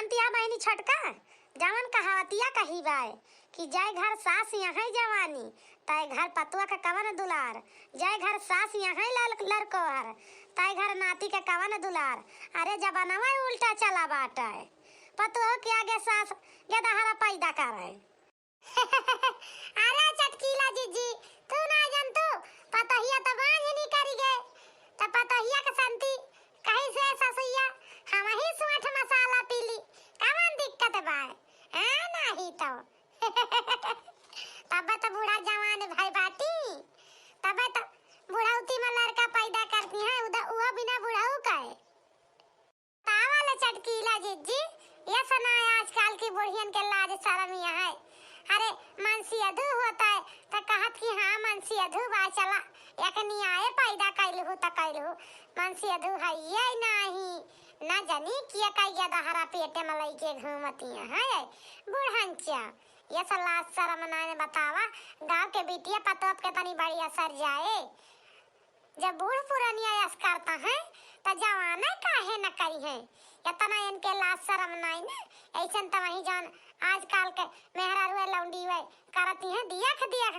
जानती है बहनी छोटका जवन कहावतिया कही बाय कि जय घर सास यहाँ जवानी तय घर पतुआ का कवन दुलार, जय घर सास यहाँ लड़कोहर तय घर नाती के कवन दुलार। अरे जबानवा उल्टा चला बाटा है, पतुआ के आगे सास गदहरा पैदा करे। अरे चटकीला जीजी तू ना जान तू पतहिया तो बांझ नहीं करी गए तो पतहिया के संती कहीं से ससुइया हम ही सुअठ मसाला पीली कवन दिक्कत बाय नहीं तो तब तो बूढ़ा जवान भाई बाटी तब तो बुढ़ाउती में लड़का पैदा करती है उधर वो बिना बुढ़ाऊ का है। तावाले चटकीला जीजी ये सुना है आजकल की बुढ़ियन के लाज शर्म यहाँ है। अरे मनसी अधू होता है तो कहत कि हाँ मनसी अधू बा चला यकनी आए पैदा कैलहु त कैलहु मनसी अधू है ये नहीं ना जानी किया कई दहरा पेटे में लइके घूमती है बुढ़ंचा। ये सलाह शर्म ना ने बतावा गांव के बिटिया पतोप के तनी बड़ी असर जाए। जब बूढ़ पुरानी आयस करता है तो जवान काहे न करी है इतना इनके लाज शर्म नहीं ना ऐसा तो वही जान आजकल के मेहरा रुए लौंडी वे करती हैं दिया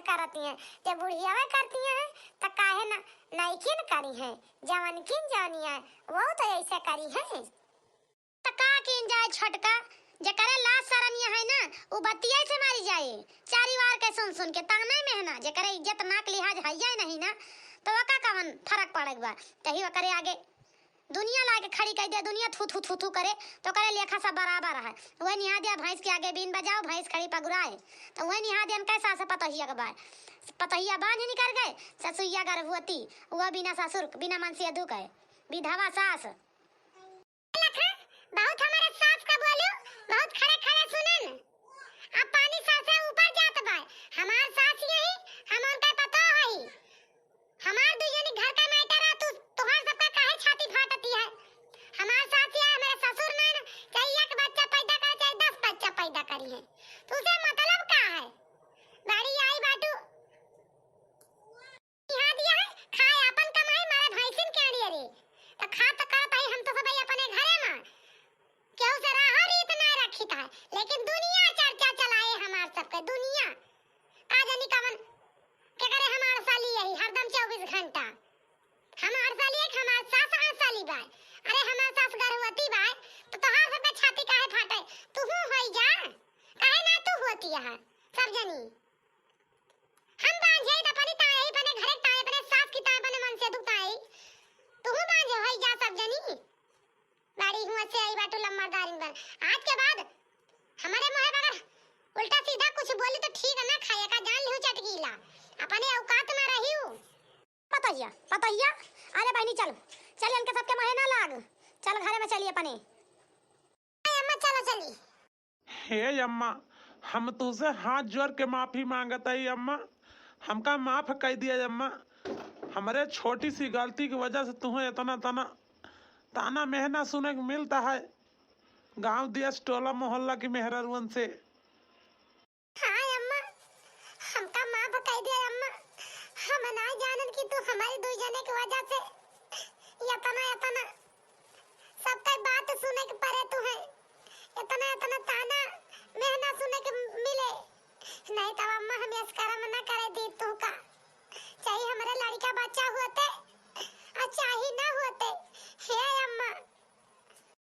करती हैं जब बुढ़िया वे करती हैं तो काहे न नहीं किन करी है जवान किन जानिया वो तो ऐसे करी है तो का किन जाए छोटका जे करे लाज शर्म है ना वो बतिया से मारी जाए चारी बार के सुन के ताना मेहना जे करे इज्जत नाक लिहाज है नहीं ना तो वका कवन फर्क पड़ेगा तही करे आगे दुनिया लाके खड़ी कर दे दुनिया थू थू थू थू करे तो करे लेखा सब बराबर है। वह निहा दिया भैंस के आगे बीन बजाओ भैंस खड़ी पगुराए तो वह निहा दिया कैसा से पतहिया के बाय पतहिया बांझ नहीं कर गए ससुइया गर्भवती वह बिना ससुर बिना मनसी अधू कहे विधवा सास बहुत हमारे सास का बोलू बहुत खड़े खड़े सुनन अब पानी सासे ऊपर जात बा हमार सास यही हम उनका पता है हमार दुजनी घर का मैटर है तुहार सबका काहे छाती फाटती है। हमार सास या मेरे ससुर ने चाहे एक बच्चा पैदा करे चाहे 10 बच्चा पैदा करी है तुझे मतलब क्या है बड़ी आई बाटू यहाँ दिया है खाए अपन कमाई मारे भैंसिन के आड़ी रे तो खा तो कर पाई हम तो सब अपने घरे में क्यों से रहा रीत ना रखी था लेकिन दुनिया चर्चा चलाए हमार सबके दुनिया आजनी कवन के करे हमार साली यही हरदम 24 घंटा हमार साली एक हमार सास साली बाय अरे हमार सास गर्भवती बाय तो तोहार सब पे छाती काहे फाटे तू होई जा काहे ना तू होती है सब जनी हम बांझे त पनी ताई बने घरे ताई बने सास की ताई बने मन से दुताई तू बांझे होई जा सब जनी बाड़ी हुआ से आई बाटू लम्मादारिन बन आज के बाद हमारे मुंह पर उल्टा सीधा कुछ बोली तो ठीक है ना खाया का जान लिहु चटकीला अपने औकात में रहियो पतहिया अरे बहनी चल इनके सबके महीना लाग चल घरे में चलिए अपने अम्मा चलो चली हे अम्मा हम तुझसे हाथ जोड़ के माफी मांगत है अम्मा हमका माफ कर दिया अम्मा हमारे छोटी सी गलती की वजह से तुम्हें इतना ताना मेहना सुने को मिलता है गांव देश टोला मोहल्ला की मेहरारुअन से। हाँ अम्मा हमका माफ कर दिया अम्मा हम ना जानन कि तू हमारी दो जने की वजह से इतना सबका बात सुने के परे तू है इतना ताना मेहना सुने के मिले नहीं तो अम्मा हम इस कर्म ना करे दी तू का चाहे हमारे लड़का बच्चा होते और चाहे ना होते हे अम्मा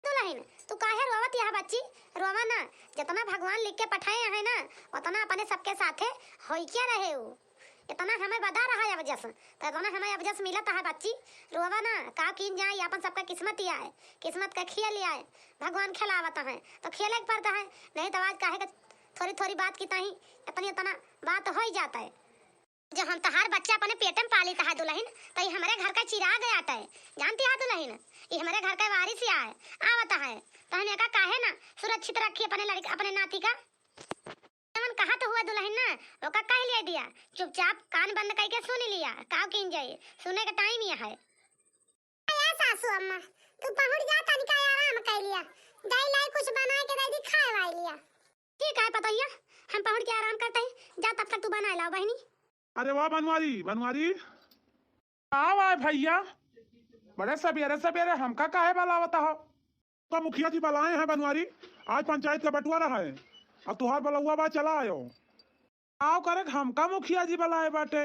दुल्हन तू काहे रोवत यह बच्ची रोवा ना जितना भगवान लिख के पठाए है ना उतना अपने सबके साथे होई क्या रहे हो इतना हमें बता रहा है अवजस तो इतना हमें अवजस मिलता है बच्ची रोवा ना का किन जाए अपन सबका किस्मत ही आए किस्मत का खेल लिया है भगवान खिलावता है तो खेले के पड़ता है नहीं तो आज काहे थोड़ी थोड़ी बात की तही इतना बात हो ही जाता है जो हम तहार बच्चा अपने पेट में पाली है दुल्हन तो ये हमारे घर का चिराग आता है जानती है दुल्हन ये हमारे घर का वारिस ही आए आवता है तो हम का काहे ना सुरक्षित रखी अपने लड़का अपने नाती का कहा तो हुआ दुल्हन ना वो का कह लिया दिया चुपचाप कान बंद करके सुन लिया काव किन जाए सुने का टाइम ही है सासू अम्मा तू पहुंच जा तनिका आराम कर लिया दाई लाई कुछ बना के दे दी खाए वाई लिया ठीक है पतैया हम पहुंच के आराम करते हैं जा तब तक तू बना लाओ बहनी। अरे वाह बनवारी आओ आए भैया बड़े सवेरे हमका काहे बुलावता हो तो मुखिया जी बुलाए हैं बनवारी, आज पंचायत का बंटवारा है, अब तुहार बलुआ बा चला आयो। आओ करे हमका मुखिया जी बुलाए बाटे।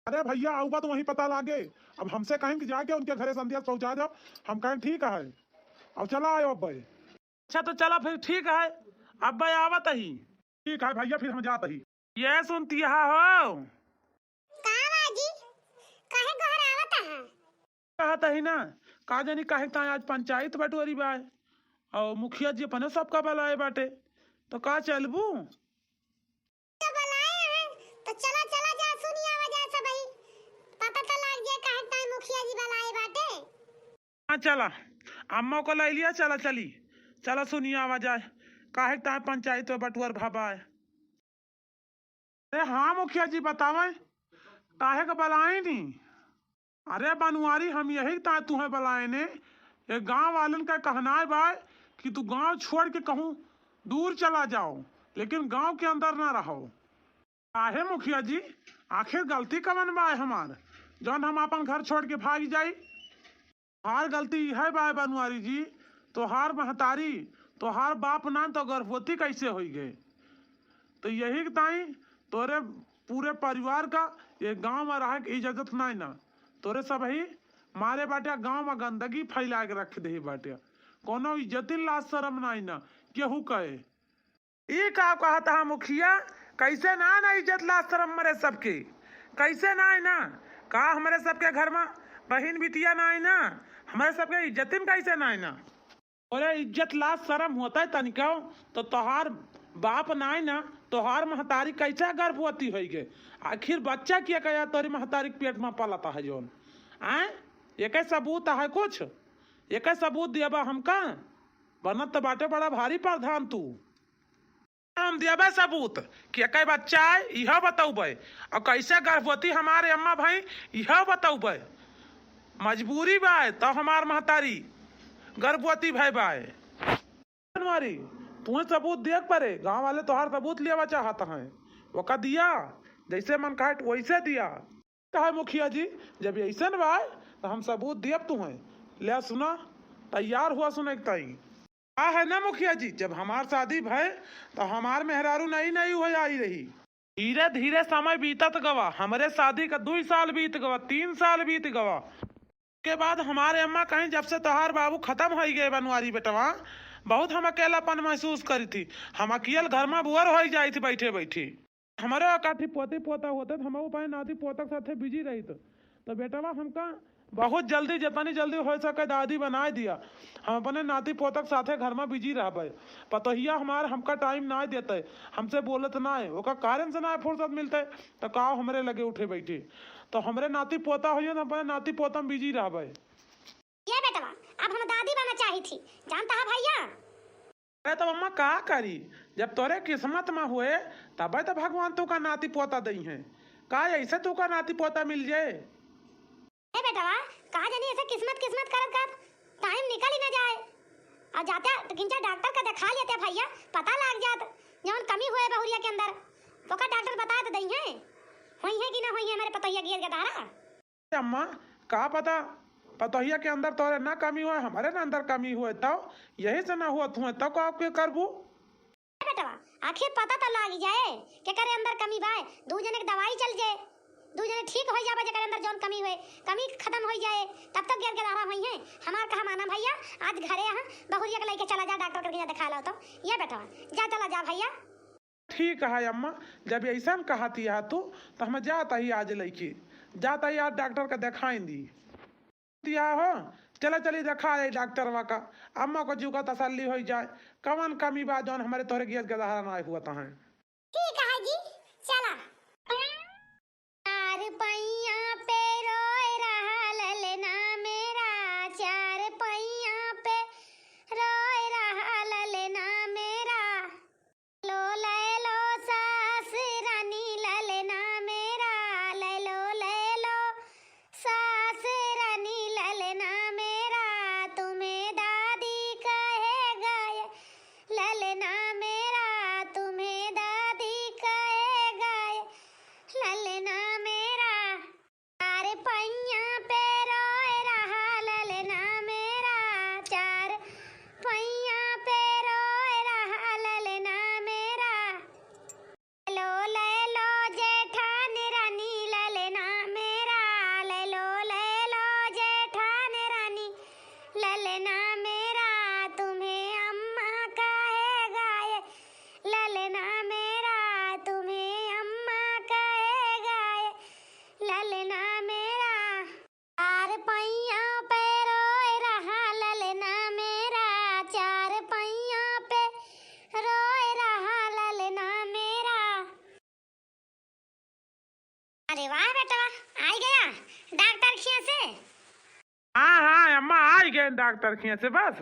अरे भैया आऊबा तो वहीं पता लागे, अब हमसे कहें कि जाके उनके घरे संदेश पहुंचा दो, हम कहें ठीक है, अब चला आयो अब भाई। अच्छा तो चला फिर ठीक है, अब भाई आवत ही। ठीक है भैया, फिर हम जाते ही। ये सुनती हो कहाँ बाजी कहे घर आवत है? कहता ही ना, का जानी काहे ता आज पंचायत बटोरी बाय और मुखिया जी अपने सबका बुलाए बाटे, तो का चलबू? तो बुलाए हैं तो चला चला जा, सुनी आवाज सब भाई, पता तो लग जाए कहे टाइम मुखिया जी बुलाए बाटे। हाँ चला, अम्मा को ले लिया, चला चली, चला सुनिए आवाज आए, काहे ता पंचायत में बटुअर भाबा है। अरे हाँ मुखिया जी बतावे, काहे का बुलाए नहीं? अरे बनवारी हम यही ता तुम्हें बुलाए ने, ये गांव वालन का कहना है भाई कि तू गांव छोड़ के कहूँ दूर चला जाओ, लेकिन गांव के अंदर ना रहो। काहे मुखिया जी, आखिर गलती कवन बा हमार जौन हम अपन घर छोड़ के भाग जाई? हार गलती है बा बनवारी जी, तोहार महतारी तोहार बाप ना तो गर्भवती कैसे हो गए, तो यही ताई तोरे पूरे परिवार का ये गांव में रह के इज्जत नहीं ना, तोरे सब ही मारे बाटे गांव में गंदगी फैला के रख दे बाटे, कोनो इज्जती लाज शर्म नहीं ना केहू कहे। ई का कहता है मुखिया, कैसे ना ना इज्जत लाज शर्म मरे सबके, कैसे ना है ना, का हमारे सबके घर में बहन बिटिया ना है ना, हमारे सबके इज्जतिन कैसे ना है ना? अरे इज्जत लाज शर्म होता है तनिका, तो तोहार बाप ना है ना, तोहार महतारी कैसे गर्भवती हो गए? आखिर बच्चा क्या कया तोरी महतारी के पेट में पलता है जोन आए? एक सबूत है कुछ, एक सबूत दिया हमका, बनत तो बाटे बड़ा भारी प्रधान तू, हम दिया सबूत कि एक बच्चा है यह बतौबे, और कैसे गर्भवती हमारे अम्मा भाई यह बतौबे, मजबूरी बाय तो हमार महतारी गर्भवती भाई बाय। बनवारी तुम्हें सबूत देख पड़े, गांव वाले तोहार सबूत लिया चाहता है, वो का दिया जैसे मन काट वैसे दिया। कहा मुखिया जी जब ऐसे बाय तो हम सबूत दिया तुम्हें, ले सुना, तैयार हुआ सुने ताई। हाँ है ना मुखिया जी, जब हमार शादी भय तो हमार मेहरारू नई हुई आई रही, धीरे धीरे समय बीतत गवा, हमारे शादी का 2 साल बीत गवा, 3 साल बीत गवा, के बाद हमारे अम्मा कहीं जब से तोहार बाबू खत्म हो गए बनवारी बेटवा, बहुत हम अकेलापन महसूस करी थी, हम अकेले घर में बुअर हो जाई थी बैठे बैठे, हमारे अकाठी पोते पोता होते हम पाए नाती पोतक साथे बिजी रही तो बेटवा हमका बहुत जल्दी जितनी जल्दी हो सके दादी बना दिया, हम अपने नाती पोतक साथे घर में बिजी रह पाए, पतोहिया हमारे हमका टाइम ना देते, हमसे बोलत ना है, वो कारण से ना फुर्सत मिलते, तो का हमारे लगे उठे बैठे, तो हमारे नाती पोता हो तो अपने नाती पोता में बिजी रह पाए। ये बेटवा अब हम दादी बना चाही थी, जानता है भैया? अरे तो अम्मा का करी, जब तोरे किस्मत में हुए तब तो भगवान तू का नाती पोता दई है, का ऐसे तू का नाती पोता मिल जाए? बेटवा कहा जानी ऐसे किस्मत किस्मत करत कर टाइम निकल ही ना जाए, और जाते तो किंचा डॉक्टर का दिखा लेते भैया, पता लग जात जौन कमी हुए बहुरिया के अंदर, तो का डॉक्टर बता तो दई है हुई है कि ना हुई है हमारे पतोहिया गिर गदारा। अम्मा का पता पतोहिया के अंदर तोरे ना कमी हुए, हमारे ना अंदर कमी हुए, तो यही से ना हुआ तुम्हें तो का आपके करबू? बेटवा आखिर पता तो लग जाए के करे अंदर कमी बा, 2 जने की दवाई चल जाए, 2 जने ठीक हो जाबे, जेकर अंदर जौन कमी हुए कमी खत्म हो जाए, तब तक गिर गदारा हुई है। हमार कहा माना भैया, आज घरे यहाँ बहुरिया के लेके चला जा, डॉक्टर करके दिखा लो, तो ये बेटवा जा चला जा भैया। ठीक है अम्मा, जब ऐसा कहती है तो हम जाता ही आज लेके जाता ही आज डॉक्टर का दिखाएंगी दिया हो, चला चली दिखा डॉक्टर का, अम्मा को जीव का तसल्ली हो जाए, कवन कमी बात जौन हमारे तोहरे गिर गदारा ना हुआ है। ठीक है जी चला। चार पैया पे रोए रहा ललना मेरा, 4 पैया पे रोए रहा ललना मेरा, लो ले लो सास रानी ललना मेरा, ले लो सास रानी ललना मेरा, तुम्हें दादी कहेगा ये ललना मेरा, तुम्हें अरे वाह बेटा, आई गया डॉक्टर खिया से। हाँ हाँ अम्मा आ गए डॉक्टर खिया से बस।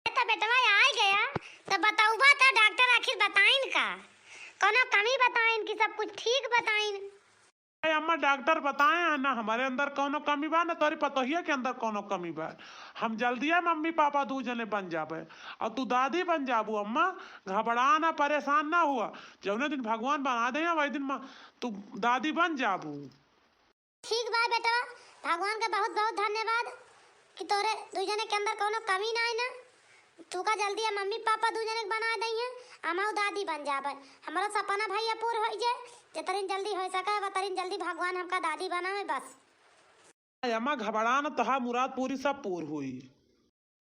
तो बेटवा आ गया तो बताऊबा था डॉक्टर आखिर बताइन का, कोनो कमी बताइन कि सब कुछ ठीक बताइन? अरे अम्मा डॉक्टर बताए हैं ना हमारे अंदर कोनो कमी बा ना तोरी पतोहिया के अंदर कोनो कमी बा। हम जल्दी मम्मी पापा दू जने बन जाबे और तू दादी बन जाबू। अम्मा घबरा ना परेशान ना हुआ, जौने दिन भगवान बना दे वही दिन तू दादी बन जाबू। ठीक बा बेटा, भगवान का बहुत बहुत धन्यवाद कि तोरे दू जने के अंदर कोनो कमी ना है ना। तू का जल्दी मम्मी पापा दू जने के बना दई है, हमाऊ दादी बन जाबे। हमारा सपना भैया पूरा हो जाए, जितनी जल्दी हो सके उतनी जल्दी भगवान हमका दादी बनाए बस। अम्मा घबरा ना, तोहार मुराद पूरी सब पूर हुई।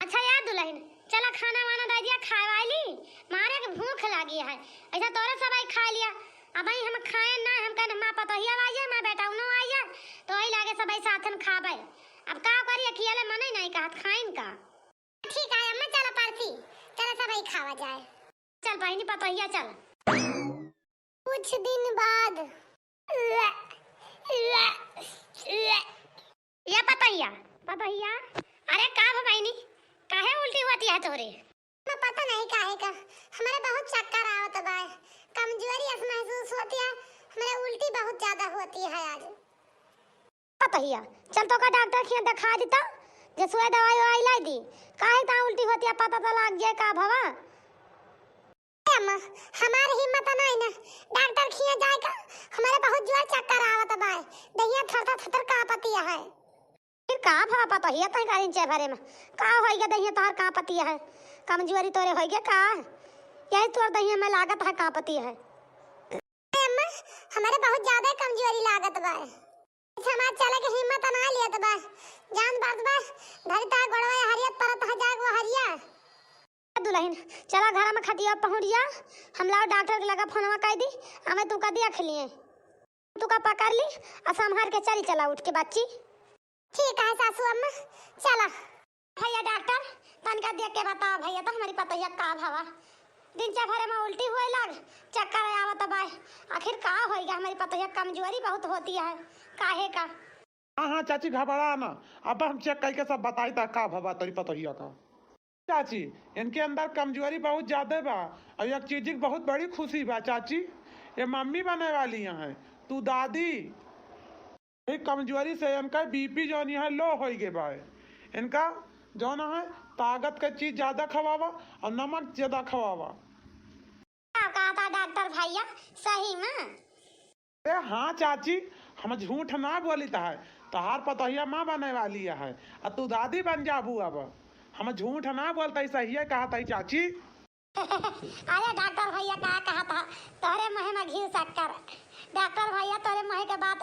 अच्छा यार दुल्हन, चला खाना वाना दे दिया खाए ली, मारे के भूख लगी है। ऐसा तोरे सब आई खा लिया, अब आई हम खाए ना, हम कहने माँ पतोहिया आ जाए माँ बेटा उनो आ जाए तो वही लागे सब आई साथ में खाबे। अब का करिए अकेले मने नहीं कहत खाइन का। ठीक है अम्मा, चला परसी चला सब आई खावा जाए। चल बहनी पतोहिया चल। कुछ दिन बाद या पतोहिया पतोहिया, अरे का बहनी काहे उल्टी होती है तोरे? मैं पता नहीं काहे का, हमारे बहुत चक्कर आवत बा, कमजोरी ऐसा महसूस होती है, हमारे उल्टी बहुत ज्यादा होती है आज। पतोहिया चल तो का डॉक्टर के दिखा देता, जे सुई दवाई वाई लाई दी, काहे ता उल्टी होती है पता तो लग जाए का भवा। अम्मा हमारी हिम्मत नहीं ना डॉक्टर खिया जाए का, हमारे बहुत जोर चक्कर आवत बा, दहिया थर थर कांपती है। फिर का भा पता हिया तय कारिन चे भरे में का होई गया दहिया तोहर कांपती है, कमजोरी तोरे होई गया का, यही तोर दहिया में लागत है कांपती है। अम्मा हमारे बहुत ज्यादा कमजोरी लागत बा, समाज चले के हिम्मत ना लियत बा, जान बात बा धरता गड़वा हरियत परत ह जाग वो हरिया। दुल्हन चला घर में खटिया पहुंच जा, हम लाओ डॉक्टर के लगा फोनवा कह दी, हमें तू का दिया खलिए, तू का पकड़ ली और संभाल के चली चला उठ के बच्ची। ठीक है सासू अम्मा चला। भैया डॉक्टर तन का देख के बता भैया तो हमारी पतोहिया का भावा, दिन चा भरे में उल्टी हुए लग चक्कर आवत बा, आखिर का होई गया? हमारी पतोहिया कमजोरी बहुत होती है काहे का? हाँ हाँ चाची घबरा ना, अब हम चेक करके सब बताई था का भवा तोरी पतोहिया का। चाची इनके अंदर कमजोरी बहुत ज्यादा बा और एक चीज की बहुत बड़ी खुशी बा चाची, ये मम्मी बने वाली है तू दादी। एक कमजोरी से इनका बीपी जो है लो हो गए बा, इनका जो है ताकत का चीज ज्यादा खवावा और नमक ज्यादा खवावा। कहा था डॉक्टर भैया सही में? अरे हाँ चाची हम झूठ ना बोली है, तहार पतोहिया माँ बने वाली है और तू दादी बन जाबू। अब हम झूठ ना बोलते सही है कहा था चाची। अरे डॉक्टर भैया का कहा था तोरे मुँह में घी शक्कर, डॉक्टर भैया तोरे मुँह के बात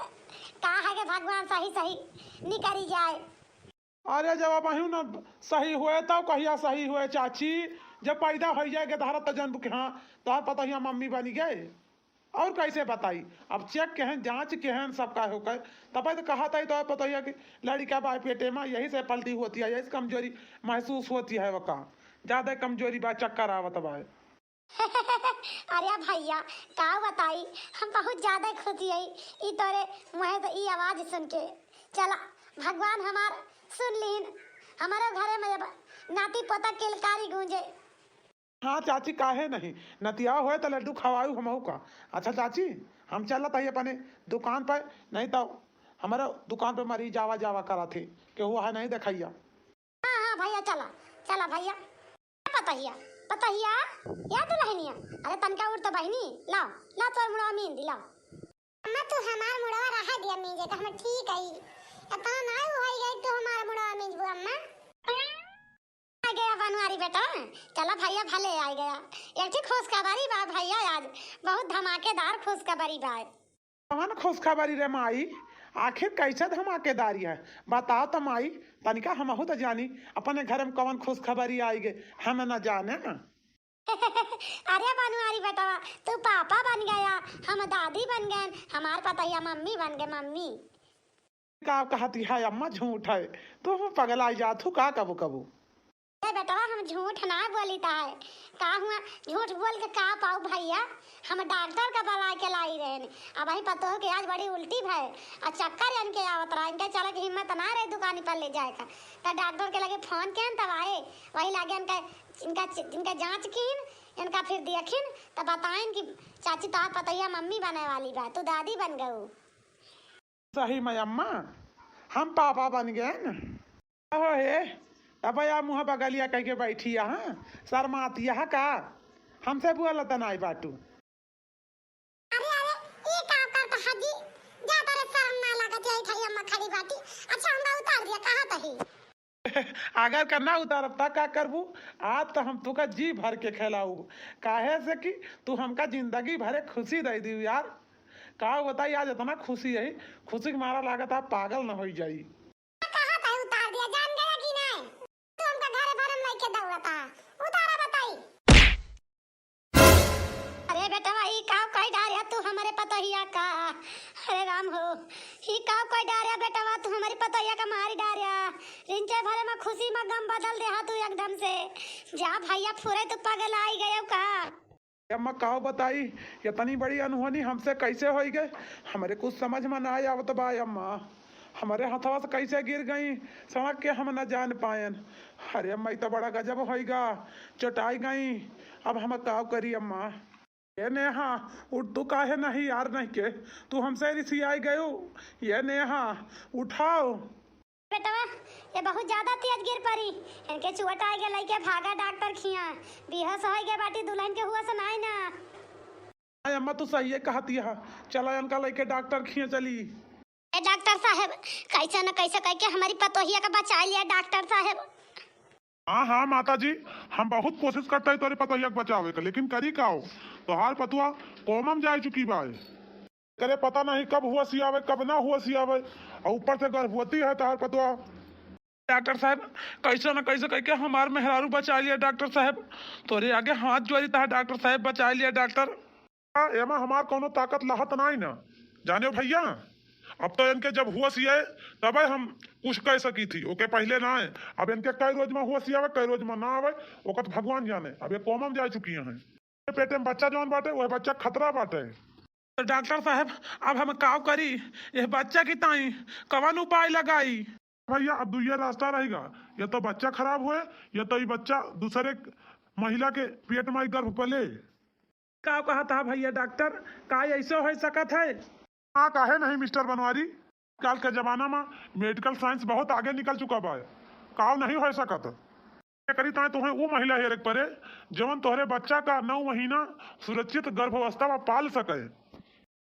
कहा है कि भगवान सही सही निकली जाए। अरे जब अब ना सही हुए तो कहिया सही हुए चाची, जब पैदा हो जाएगा तहारा तो जन्म के हाँ तोहर पतोहिया मम्मी बनी गए, और कैसे बताई? अब चेक केहन जांच केहन सबका होकर तब तो कहा था तो पतोहिया की लड़का बा पेटे में, यही से पलटी होती है, यही कमजोरी महसूस होती है, वका ज्यादा कमजोरी बा चक्कर आवत बा। अरे भैया का बताई, हम बहुत ज्यादा खुशी है ई तोरे मुँह से ई आवाज सुन के। चला भगवान हमार सुन लीन, हमारे घरे में नाती पोता किलकारी गूंजे। हाँ चाची काहे नहीं, नतिया हुए तो लड्डू खवाऊ हमहू का। अच्छा चाची हम चलत है अपने दुकान पर, नहीं तो हमारे दुकान पे मरी जावा जावा करा थे कि हुआ है नहीं देखिया। हाँ हाँ भैया चला चला भैया। पतोहिया पतोहिया या दुल्हनिया, अरे तनका उठ तो बहनी लाओ ला तोर मुड़वा मीन दी लाओ। अम्मा तू हमार मुड़वा रहा दिया मीजे तो हम ठीक है, इतना ना होई गई तो हमार मुड़वा मीज बु अम्मा। आ गया बनवारी बेटा, चला भैया भले आ गया, एक ठीक खुशखबरी बा भैया, आज बहुत धमाकेदार खुशखबरी बा। कौन खुशखबरी रे माई, आखिर कैसे धमाकेदारी है बताओ तो माई, तनिका हमहू तो जानी अपने घर में कौन खुशखबरी आई गे हम न जाने। अरे बनवारी बेटा तू पापा बन गया, हम दादी बन गए, हमार पतोहिया मम्मी बन गए मम्मी। का कहती है अम्मा झूठ है, तुम पगलाई जात हो का कबू कबू। बेटा हम झूठ ना बोलीता है का हुआ झूठ बोल के का पाऊ भैया हम डॉक्टर का बुला के लाई रहे अब वही पतो हो कि आज बड़ी उल्टी भय और चक्कर इनके आवत रहा इनके चले की हिम्मत ना रहे दुकान पर ले जाए का तो डॉक्टर के लगे फोन किन तब आए वही लगे इनका जांच कीन इनका फिर देखिन तब बताइन कि चाची तो पतैया मम्मी बने वाली बा तू दादी बन गऊ। सही में अम्मा हम पापा बन गए न हो हे अब या मुँह बगलिया कह के बैठी यहाँ शर्माती यहाँ का हमसे बोल नहीं बाटू। अरे अरे ये का करता हाजी जा तारे शर्म ना लागत यही थई अम्मा खड़ी बाटी अच्छा हमरा उतार दिया कहां तही अगर करना उतारब ता का करबू आज तो हम तुका जी भर के खिलाऊ काहे से कि तू हमका जिंदगी भरे खुशी दे दी यार का बताई आज इतना खुशी है खुशी के मारा लागत आप पागल न हो जाई। कहां तही उतार दिया जान गया कि नहीं तू हमका घरे भरम नहीं के दौड़ता उतारा बताई। अरे बेटा भाई का कोई डारिया तू हमारे पतोहिया का अरे राम हो ही का कोई डारिया बेटा तू हमारी पतोहिया का मारी डारिया रिंचे भरे में खुशी में गम बदल दे तू एकदम से जा भैया फुरे तू पगल आई गए का अम्मा काव बताई इतनी बड़ी अनहोनी हमसे कैसे हो गए हमारे कुछ समझ में ना आई आवत बा अम्मा हमारे हथवा से कैसे गिर गई सड़क के हम न जान पायन अरे अम्मा तो बड़ा गजब होगा चटाई गई अब हम काव करी अम्मा ये नेहा उठ तू काहे नहीं यार नहीं के तू हमसे रिसी आई गयो ये नेहा उठाओ बेटा ये बहुत ज्यादा तेज गिर पड़ी इनके चुहट आ गया लइके भागा डॉक्टर खिया बेहोश हो गए बाटी दुल्हन के हुआ से नहीं ना। अरे अम्मा तू सही है कहती है चला इनका लेके डॉक्टर खिया चली। ए डॉक्टर साहब कैसे न कैसे कह के हमारी पतोहिया का बचा लिया डॉक्टर साहब। हाँ हाँ माता जी हम बहुत कोशिश करते हैं तोरे पतोहिया के बचावे के लेकिन करी का हो तो हाल पतुआ कोमम जा चुकी बा करे पता नहीं कब हुआ सियावे कब ना हुआ सियावे और ऊपर से गर्भवती है तो हाल पतुआ। डॉक्टर साहब कैसे न कैसे कह के हमार मेहरारू बचा लिया डॉक्टर साहब तोरे आगे हाथ जोड़ी था डॉक्टर साहब बचा लिया डॉक्टर। एमा हमार कोनो ताकत लहत नहीं ना जाने भैया अब तो इनके जब हुआ सियाए तब हम कुछ कह सकी थी ओके पहले ना है अब इनके कई रोज में हुआ सियावे कई रोज में ना आवे ओकर भगवान जाने अब ये कोमम जा चुकी हैं पेटे में बच्चा जौन बाटे वह बच्चा खतरा बाटे। तो डॉक्टर साहब अब हम काव करी ये बच्चा की ताई कवन उपाय लगाई भैया अब ये रास्ता रहेगा या तो बच्चा खराब हुए या तो ये बच्चा दूसरे महिला के पेट में गर्भ पले। का कहा था भैया डॉक्टर का ऐसे हो सकत है। हाँ काहे नहीं मिस्टर बनवारी कल के जमाना में मेडिकल साइंस बहुत आगे निकल चुका बा काव नहीं हो सकत करी ताए तुम्हें वो महिला हेरे परे जवन तोहरे बच्चा का 9 महीना सुरक्षित गर्भावस्था में पाल सके।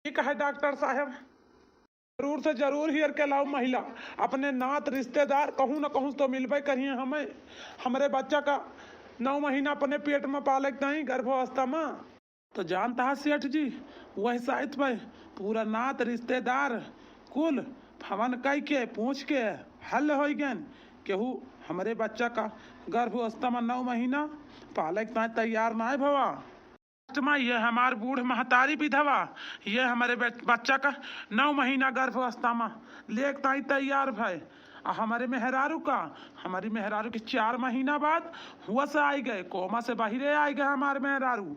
ठीक है डॉक्टर साहब जरूर से जरूर हियर के लाओ महिला अपने नात रिश्तेदार कहूँ न कहूँ तो मिलबे करिए हमें हमारे बच्चा का 9 महीना अपने पेट में पाले नहीं गर्भावस्था में तो जानता है सेठ जी वही साइट में पूरा नात रिश्तेदार कुल फवन कह के पूछ के हल हो गए केहू हमारे बच्चा का गर्भावस्था में 9 महीना पाले तैयार ना भवा ये हमार बूढ़ महतारी विधवा ये हमारे बच्चा का 9 महीना गर्भावस्था में लेक तैयार भाई हमारे मेहरारू का हमारी मेहरारू के 4 महीना बाद हुआ से आई गए कोमा से बाहरे आई गए हमारे मेहरारू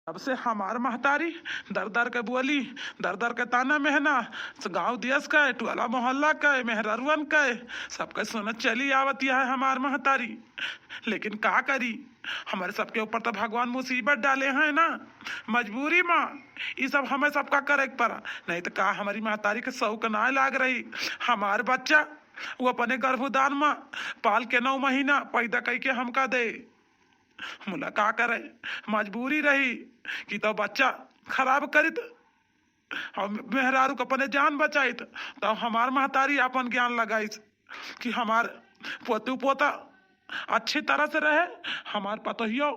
तब से हमार महतारी दर दर के बोली दर दर के ताना मेहना गांव देश का टोला मोहल्ला का मेहरारुअन का सबके सुनत चली आवती है हमार महतारी लेकिन का करी हमारे सबके ऊपर तो भगवान मुसीबत डाले हैं ना मजबूरी में ये सब हमें सबका करे पड़ा नहीं तो का हमारी महतारी के शौक ना लाग रही हमार बच्चा वो अपने गर्भदान में पाल के 9 महीना पैदा करके हमका दे मुला का करे मजबूरी रही कि तो बच्चा खराब करित हम मेहरारू को अपने जान बचाइत तो हमार महतारी अपन ज्ञान लगाई कि हमार पोतू पोता अच्छी तरह से रहे हमार पतोहियो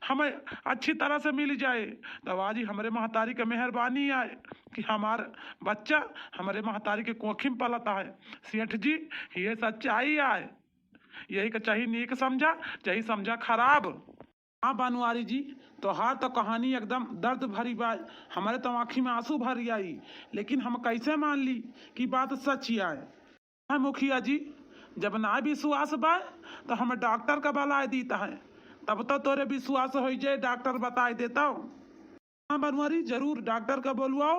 हमें अच्छी तरह से मिल जाए तब आज ही हमारे महतारी के मेहरबानी आए कि हमार बच्चा हमारे महतारी के कोखी में पलता है। सेठ जी ये सच्चाई आए यही का चाहिए नीक समझा चाहिए समझा खराब। हाँ बनवारी जी तोहार तो कहानी एकदम दर्द भरी बा हमारे तो आँखी में आंसू भर आई लेकिन हम कैसे मान ली कि बात सच ही आए। हाँ मुखिया जी जब ना विश्वास बा तो हम डॉक्टर का बला देता है, तब तो तोरे विश्वास हो जाए डॉक्टर बता देता हूँ। हाँ बनवारी जरूर डॉक्टर का बोलवाओ,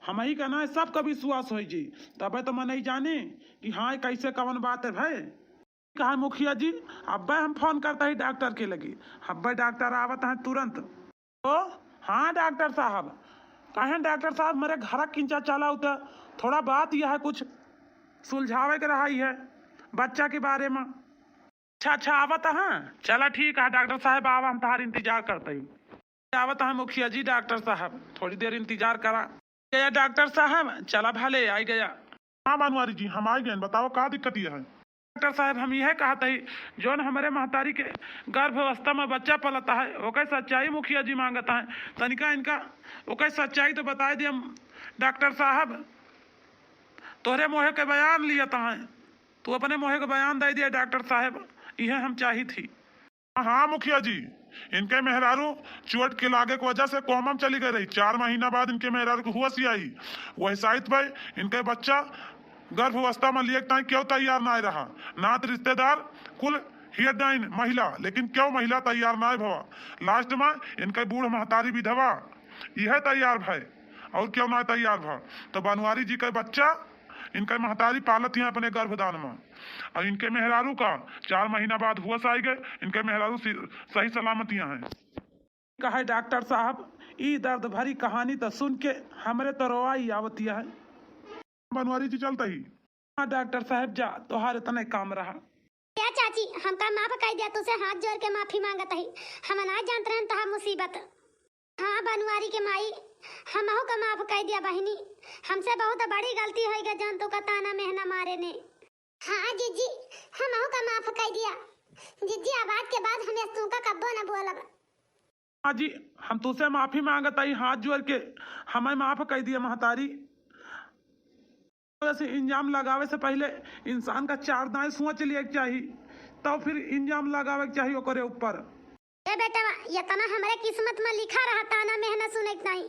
हम ही का ना सबका विश्वास हो जी, तब तो मैं नहीं जाने कि हाँ कैसे कौन बात है भाई। कहा मुखिया जी अब हम फोन करता ही डॉक्टर के लगी, अब डॉक्टर आवत है तुरंत। तो हाँ डॉक्टर साहब, कहें डॉक्टर साहब मेरे घर किंचा चला उतर, थोड़ा बात यह है कुछ सुलझावे के रहा है बच्चा के बारे में। अच्छा आवत है, चला ठीक है डॉक्टर साहब, आवा हम तुम्हारा इंतजार करते ही। आवत है मुखिया जी डॉक्टर साहब, थोड़ी देर इंतजार करा। गया डॉक्टर साहब, चला भले आई गया। हाँ बनवारी जी हम आ गए, बताओ क्या दिक्कत ये है। डॉक्टर साहब हम यह कहते ही जो हमारे महतारी के गर्भावस्था में बच्चा पलता है ओके सच्चाई मुखिया जी मांगता है, तनिका इनका ओके सच्चाई तो बता दिए डॉक्टर साहब। तोहरे मोहे के बयान लिया है, तू अपने मोहे के बयान दे दिया डॉक्टर साहब, यह हम चाही थी। हाँ मुखिया जी, इनके मेहरारू चोट के लागे की वजह से कोमा में चली गई रही, 4 महीना बाद इनके मेहरारू को हुआ सी आई। वही साहित भाई इनके बच्चा गर्भावस्था में लिए क्यों तैयार ना रहा, ना तो रिश्तेदार कुल हियरडाइन महिला, लेकिन क्यों महिला तैयार ना भवा। लास्ट में इनके बूढ़ महतारी विधवा यह तैयार भाई, और क्यों ना तैयार भा। तो बनवारी जी का बच्चा इनके महतारी पालत हैं अपने गर्भदान में, और इनके मेहरारू का 4 महीना बाद हुआ आई गए, इनके मेहरारू सही सलामतियां हैं। कहा डॉक्टर साहब ई दर्द भरी कहानी तो सुन के हमरे तो रोवाई आवती है। बनवारी जी चलता ही। हाँ डॉक्टर साहब जा, तोहार इतने काम रहा। क्या चाची हमका माफ कर दिया, तुझसे हाथ जोड़ के माफी मांगत ही, हम ना जानते हैं तहा मुसीबत। हाँ बनवारी के माई हमहू का माफ कर दिया बहनी, हमसे बहुत बड़ी गलती हो गई जंतु का ताना मेहना मारे ने। हाँ जीजी हमहू का माफ कर दिया जीजी, अब आज के बाद हमें तुमका कब्बो न बोलब। हाँ जी हम तुझसे माफी मांगता ही, हाथ जोड़ के हमें माफ कर दिया महतारी। वैसे इंजाम लगावे से पहले इंसान का 4 दाएं सोच लिया चाहिए, तो फिर इंजाम लगावे चाहिए ओकरे ऊपर। ए बेटा ये तना हमारे किस्मत में लिखा रहा ताना मेहनत सुने नहीं,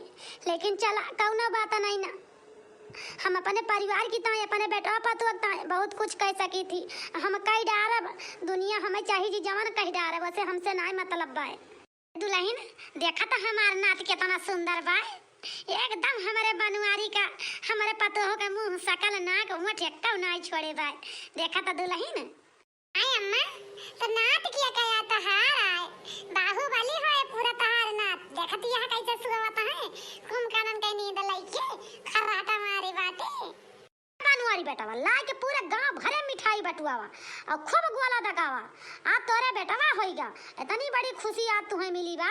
लेकिन चला कौनो बात नहीं ना, हम अपने परिवार की ताए अपने बेटा पतुआ ताए बहुत कुछ कह सकी थी। हम कह डारब दुनिया हमें चाहिए जी जवान कह डारब, वैसे हमसे नहीं मतलब बा। दुल्हन देखा था हमारा नात कितना सुंदर बा, एकदम हमारे बनवारी का हमारे पतोह के मुंह सकल नाक मुंह ठेक्का नहीं छोड़े बा। देखा था दुल्हन। आई अम्मा तो नात किया कया तो हार आए, बाहुबली होए पूरा तहार नात। देखत यह कैसे सुवत है, कुंभकर्ण के नींद लइके खर्राटा मारे बाटे। बनवारी बेटावा ला के पूरे गांव भरे मिठाई बटुआवा और खूब गोला दगावा, आ तोरे बेटावा होइगा। इतनी बड़ी खुशी आज तुम्हें मिली बा,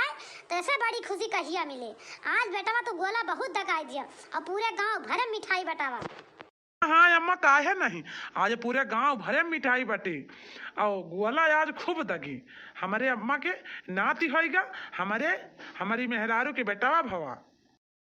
तो ऐसे बड़ी खुशी कहिया मिले। आज बेटावा तो गोला बहुत दगाई दिया और पूरे गांव भरे मिठाई बटावा। हाँ अम्मा काहे नहीं, आज पूरे गांव भरे मिठाई बटी और गोला आज खूब दगी। हमारे अम्मा के नाती होइगा, हमारी मेहरारू के बेटावा भवा।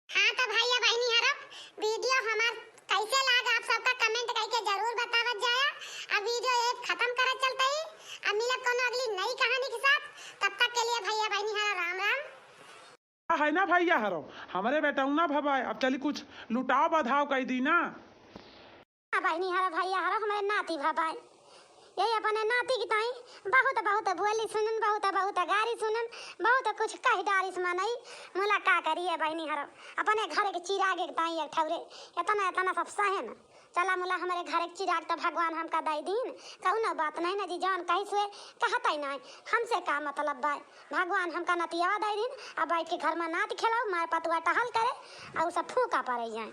हाँ तो भैया बहनी हरब वीडियो हमार कैसे लगा आप सबका कमेंट करके जरूर बतावत जाया। अब वीडियो एक खत्म करत चलते ही, अब मिलत कोनो अगली नई कहानी के साथ, तब तक के लिए भैया बहनी हरा राम राम। है ना भैया हरो हमारे बेटा ना भवाए, अब चली कुछ लुटाओ बधाओ कह दी ना। बहनी हरा भैया हरा हमारे नाती भबाई, यही अपने नाती की ताई बहुत बहुत बोली सुनन, बहुत गारी सुनन, बहुत कुछ कह डारिस मनई। मुला का करिए बहनी हरा अपने घर के चिराग के ताई एक ठौरे इतना सब सहे न। चला मुला हमारे घर के चिराग तो भगवान हमका दई दीन, कौनो बात नहीं ना जी, जान कहीं से कहता ही नहीं हमसे का मतलब बा। भगवान हमका नतिया दई दीन, अब बैठ के घर में नात खिलाओ, मार पतुआ टहल करे और सब फूका पड़े जाए।